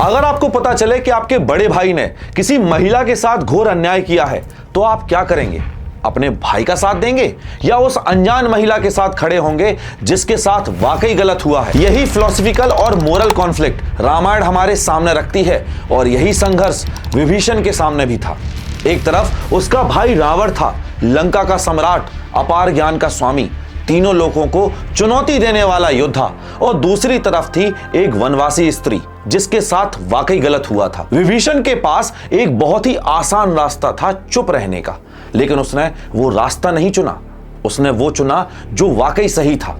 अगर आपको पता चले कि आपके बड़े भाई ने किसी महिला के साथ घोर अन्याय किया है तो आप क्या करेंगे? अपने भाई का साथ देंगे या उस अनजान महिला के साथ खड़े होंगे जिसके साथ वाकई गलत हुआ है? यही फिलोसॉफिकल और मोरल कॉन्फ्लिक्ट रामायण हमारे सामने रखती है और यही संघर्ष विभीषण के सामने भी था। एक तरफ उसका भाई रावण था, लंका का सम्राट, अपार ज्ञान का स्वामी, तीनों लोगों को चुनौती देने वाला योद्धा, और दूसरी तरफ थी एक वनवासी स्त्री जिसके साथ वाकई गलत हुआ था। विभीषण के पास एक बहुत ही आसान रास्ता था, चुप रहने का, लेकिन उसने वो रास्ता नहीं चुना। उसने वो चुना जो वाकई सही था।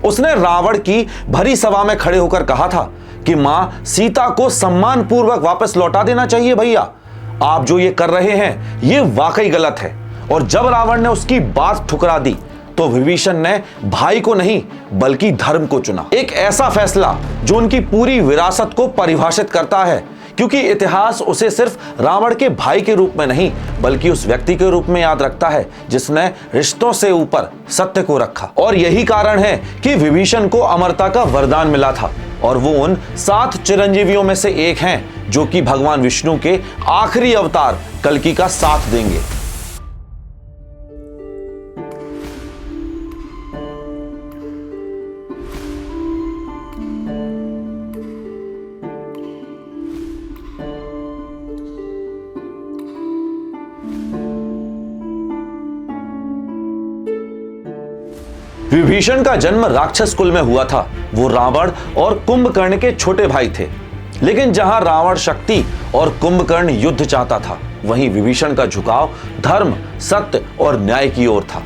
उसने रावण की भरी सभा में खड़े होकर कहा था कि मां सीता को सम्मान पूर्वक वापस लौटा देना चाहिए। भैया, आप जो ये कर रहे हैं ये वाकई गलत है। और जब रावण ने उसकी बात ठुकरा दी तो विभीषण ने भाई को नहीं बल्कि धर्म को चुना। एक ऐसा फैसला जो उनकी पूरी विरासत को परिभाषित करता है, क्योंकि इतिहास उसे सिर्फ रावण के भाई के रूप में नहीं बल्कि उस व्यक्ति के रूप में याद रखता है जिसने रिश्तों से ऊपर सत्य को रखा। और यही कारण है कि विभीषण को अमरता का वरदान मिला था और वो उन 7 चिरंजीवियों में से एक हैं जो कि भगवान विष्णु के आखिरी अवतार कल्कि का साथ देंगे। विभीषण का जन्म राक्षस कुल में हुआ था। वो रावण और कुंभकर्ण के छोटे भाई थे। लेकिन जहां रावण शक्ति और कुंभकर्ण युद्ध चाहता था, वहीं विभीषण का झुकाव धर्म, सत्य और न्याय की ओर था।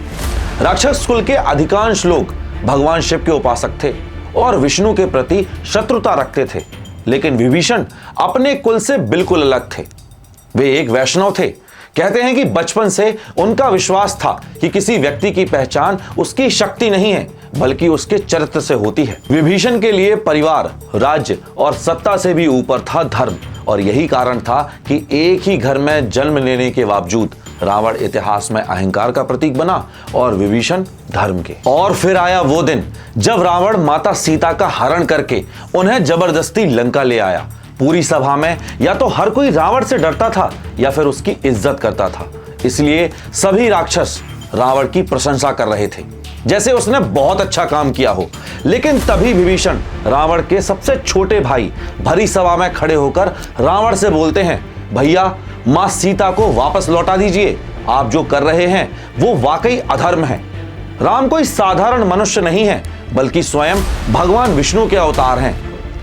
राक्षस कुल के अधिकांश लोग भगवान शिव के उपासक थे और विष्णु के प्रति शत्रुता रखते थे, लेकिन विभीषण अपने कुल से बिल्कुल अलग थे। वे एक वैष्णव थे। कहते हैं कि बचपन से उनका विश्वास था कि किसी व्यक्ति की पहचान उसकी शक्ति नहीं है बल्कि उसके चरित्र से होती है। विभीषण के लिए परिवार, राज्य और सत्ता से भी ऊपर था धर्म, और यही कारण था कि एक ही घर में जन्म लेने के बावजूद रावण इतिहास में अहंकार का प्रतीक बना और विभीषण धर्म के। और फिर आया वो दिन जब रावण माता सीता का हरण करके उन्हें जबरदस्ती लंका ले आया। पूरी सभा में या तो हर कोई रावण से डरता था या फिर उसकी इज्जत करता था, इसलिए सभी राक्षस रावण की प्रशंसा कर रहे थे जैसे उसने बहुत अच्छा काम किया हो। लेकिन तभी विभीषण, रावण के सबसे छोटे भाई, भरी सभा में खड़े होकर रावण से बोलते हैं, भैया मां सीता को वापस लौटा दीजिए। आप जो कर रहे हैं वो वाकई अधर्म है। राम कोई साधारण मनुष्य नहीं है बल्कि स्वयं भगवान विष्णु के अवतार हैं।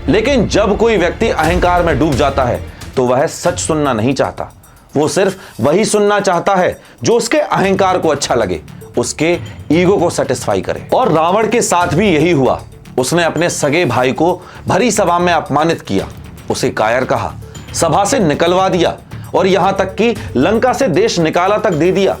लेकिन जब कोई व्यक्ति अहंकार में डूब जाता है तो वह सच सुनना नहीं चाहता। वो सिर्फ वही सुनना चाहता है जो उसके अहंकार को अच्छा लगे, उसके ईगो को सेटिस्फाई करे। और रावण के साथ भी यही हुआ। उसने अपने सगे भाई को भरी सभा में अपमानित किया, उसे कायर कहा, सभा से निकलवा दिया और यहां तक कि लंका से देश निकाला तक दे दिया।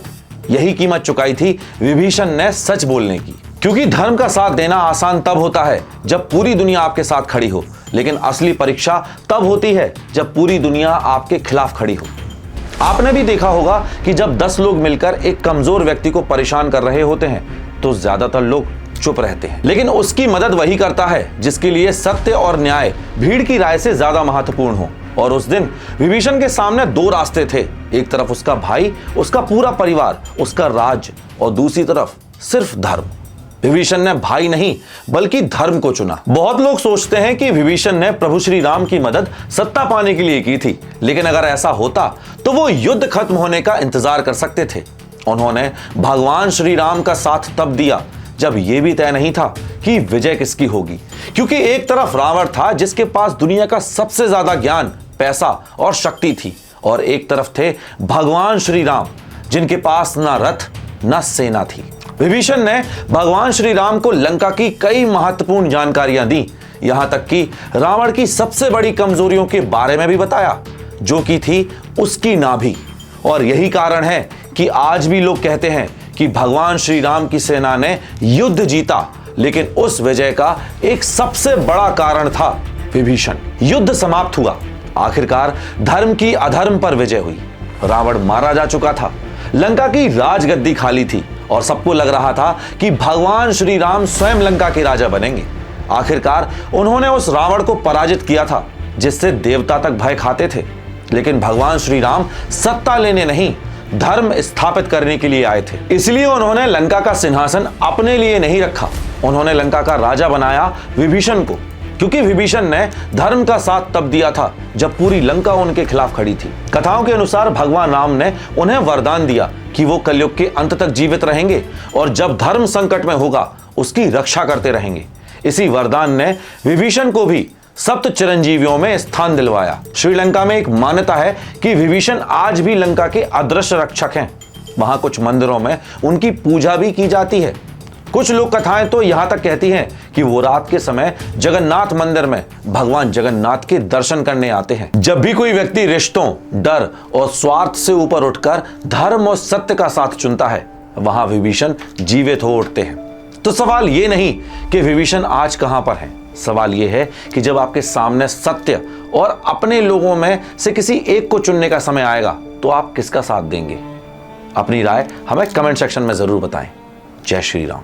यही कीमत चुकाई थी विभीषण ने सच बोलने की। क्योंकि धर्म का साथ देना आसान तब होता है जब पूरी दुनिया आपके साथ खड़ी हो, लेकिन असली परीक्षा तब होती है जब पूरी दुनिया आपके खिलाफ खड़ी हो। आपने भी देखा होगा कि जब 10 लोग मिलकर एक कमजोर व्यक्ति को परेशान कर रहे होते हैं तो ज्यादातर लोग चुप रहते हैं, लेकिन उसकी मदद वही करता है जिसके लिए सत्य और न्याय भीड़ की राय से ज्यादा महत्वपूर्ण हो। और उस दिन विभीषण के सामने 2 रास्ते थे। एक तरफ उसका भाई, उसका पूरा परिवार, उसका राज्य, और दूसरी तरफ सिर्फ धर्म। विभीषण ने भाई नहीं बल्कि धर्म को चुना। बहुत लोग सोचते हैं कि विभीषण ने प्रभु श्री राम की मदद सत्ता पाने के लिए की थी, लेकिन अगर ऐसा होता तो वो युद्ध खत्म होने का इंतजार कर सकते थे। उन्होंने भगवान श्री राम का साथ तब दिया जब यह भी तय नहीं था कि विजय किसकी होगी, क्योंकि एक तरफ रावण था जिसके पास दुनिया का सबसे ज्यादा ज्ञान, पैसा और शक्ति थी, और एक तरफ थे भगवान श्री राम जिनके पास ना रथ ना सेना थी। विभीषण ने भगवान श्री राम को लंका की कई महत्वपूर्ण जानकारियां दी, यहां तक कि रावण की सबसे बड़ी कमजोरियों के बारे में भी बताया, जो कि थी उसकी नाभि। और यही कारण है कि आज भी लोग कहते हैं कि भगवान श्री राम की सेना ने युद्ध जीता, लेकिन उस विजय का एक सबसे बड़ा कारण था विभीषण। युद्ध समाप्त हुआ, आखिरकार धर्म की अधर्म पर विजय हुई। रावण मारा जा चुका था, लंका की राजगद्दी खाली थी और सबको लग रहा था कि भगवान श्री राम स्वयं लंका के राजा बनेंगे। आखिरकार उन्होंने उस रावण को पराजित किया था जिससे देवता तक भय खाते थे। लेकिन भगवान श्री राम सत्ता लेने नहीं, धर्म स्थापित करने के लिए आए थे। इसलिए उन्होंने लंका का सिंहासन अपने लिए नहीं रखा, उन्होंने लंका का राजा बनाया विभीषण को, क्योंकि विभीषण ने धर्म का साथ तब दिया था जब पूरी लंका उनके खिलाफ खड़ी थी। कथाओं के अनुसार भगवान राम ने उन्हें वरदान दिया कि वो कलयुग के अंत तक जीवित रहेंगे और जब धर्म संकट में होगा उसकी रक्षा करते रहेंगे। इसी वरदान ने विभीषण को भी सप्त चिरंजीवियों में स्थान दिलवाया। श्रीलंका में एक मान्यता है कि विभीषण आज भी लंका के अदृश्य रक्षक हैं। वहां कुछ मंदिरों में उनकी पूजा भी की जाती है। कुछ लोक कथाएं तो यहां तक कहती हैं कि वो रात के समय जगन्नाथ मंदिर में भगवान जगन्नाथ के दर्शन करने आते हैं। जब भी कोई व्यक्ति रिश्तों, डर और स्वार्थ से ऊपर उठकर धर्म और सत्य का साथ चुनता है, वहां विभीषण जीवित हो उठते हैं। तो सवाल ये नहीं कि विभीषण आज कहां पर है, सवाल यह है कि जब आपके सामने सत्य और अपने लोगों में से किसी एक को चुनने का समय आएगा तो आप किसका साथ देंगे? अपनी राय हमें कमेंट सेक्शन में जरूर बताएं। जय श्री राम।